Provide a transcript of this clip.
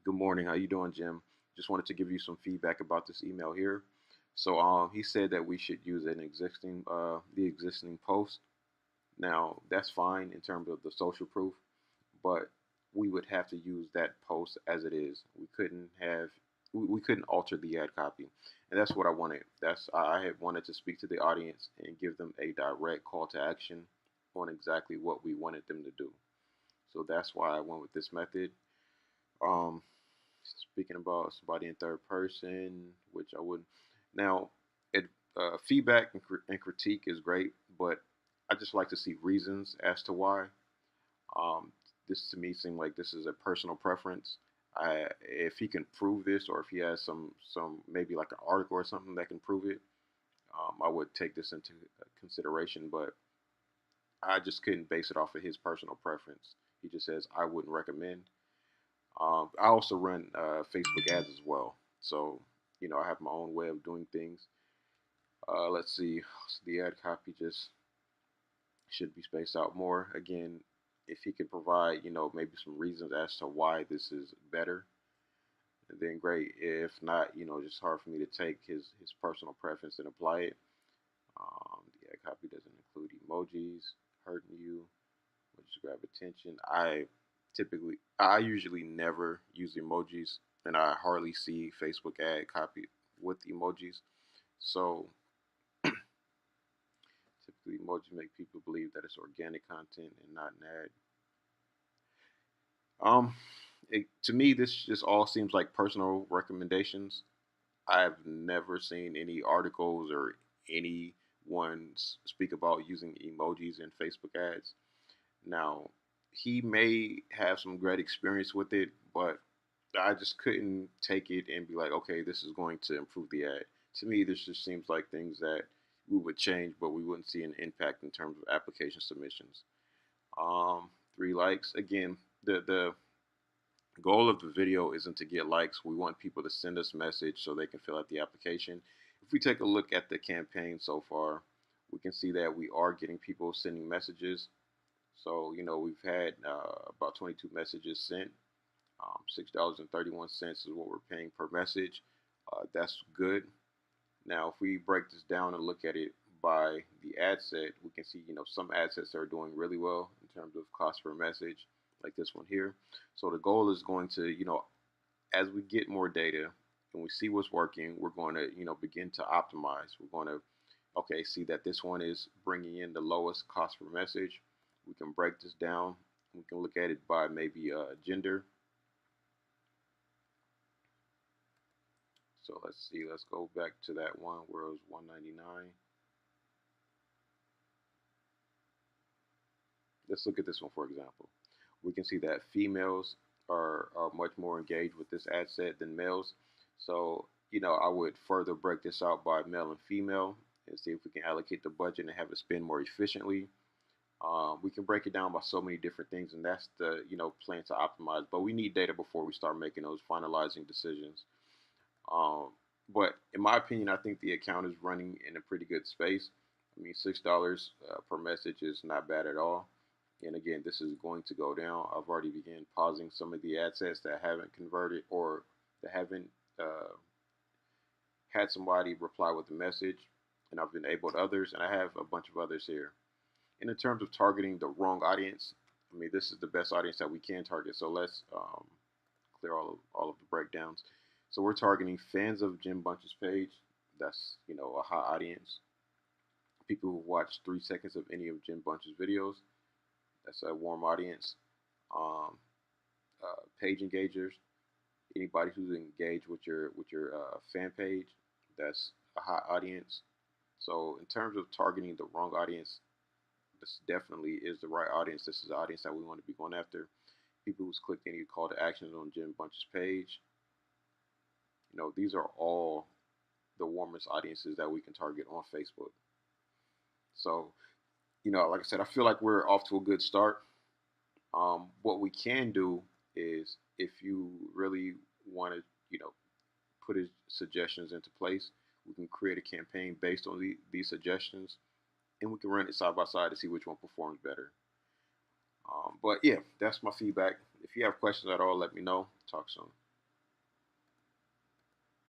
Good morning. How you doing, Jim? Just wanted to give you some feedback about this email here. So, he said that we should use the existing post. Now, that's fine in terms of the social proof, but we would have to use that post as it is. We couldn't alter the ad copy, and that's what I wanted. I had wanted to speak to the audience and give them a direct call to action on exactly what we wanted them to do. So that's why I went with this method. Um, Speaking about somebody in third person, which I would now, it, feedback and critique is great, but I just like to see reasons as to why. Um, this to me seemed like this is a personal preference. If he can prove this, or if he has some maybe like an article or something that can prove it, I would take this into consideration. But I just couldn't base it off of his personal preference. He just says I wouldn't recommend. I also run Facebook ads as well. So, I have my own way of doing things. Let's see. So the ad copy just should be spaced out more. Again, if he could provide, maybe some reasons as to why this is better, then great. If not, just hard for me to take his personal preference and apply it. The ad copy doesn't include emojis, hurting you, which just grab attention. I usually never use emojis, and I hardly see Facebook ad copy with emojis. So typically, emojis make people believe that it's organic content and not an ad. Um, to me, this just all seems like personal recommendations. I've never seen any articles or anyone speak about using emojis in Facebook ads. Now, he may have some great experience with it, but I just couldn't take it and be like, okay, this is going to improve the ad. To me, this just seems like things that we would change, but we wouldn't see an impact in terms of application submissions. 3 likes. Again, the goal of the video isn't to get likes. We want people to send us a message so they can fill out the application. If we take a look at the campaign so far, we can see that we are getting people sending messages. So, we've had about 22 messages sent. $6.31 is what we're paying per message. That's good. Now, if we break this down and look at it by the ad set, we can see, some ad sets are doing really well in terms of cost per message, like this one here. So the goal is going to, as we get more data and we see what's working, we're going to, begin to optimize. We're going to, okay, see that this one is bringing in the lowest cost per message. We can break this down. We can look at it by maybe gender. So let's see. Let's go back to that one where it was 199. Let's look at this one for example. We can see that females are much more engaged with this ad set than males. So, I would further break this out by male and female and see if we can allocate the budget and have it spend more efficiently. We can break it down by so many different things, and that's the plan to optimize. But we need data before we start making those finalizing decisions. Um, but in my opinion, I think the account is running in a pretty good space. I mean, $6 per message is not bad at all. And again, this is going to go down. I've already began pausing some of the ad sets that haven't converted or that haven't uh, had somebody reply with a message, and I've enabled others, and I have a bunch of others here. And in terms of targeting the wrong audience, I mean, this is the best audience that we can target. So let's clear all of the breakdowns. So we're targeting fans of Jim Bunch's page. That's a high audience. People who've watched 3 seconds of any of Jim Bunch's videos. That's a warm audience. Um, Page engagers. Anybody who's engaged with your fan page. That's a high audience. So in terms of targeting the wrong audience, this definitely is the right audience. This is the audience that we want to be going after. People who's clicked any call to actions on Jim Bunch's page. These are all the warmest audiences that we can target on Facebook. So, like I said, I feel like we're off to a good start. What we can do is if you really want to, put his suggestions into place, we can create a campaign based on these suggestions and we can run it side by side to see which one performs better. But yeah, that's my feedback. If you have questions at all, let me know. Talk soon.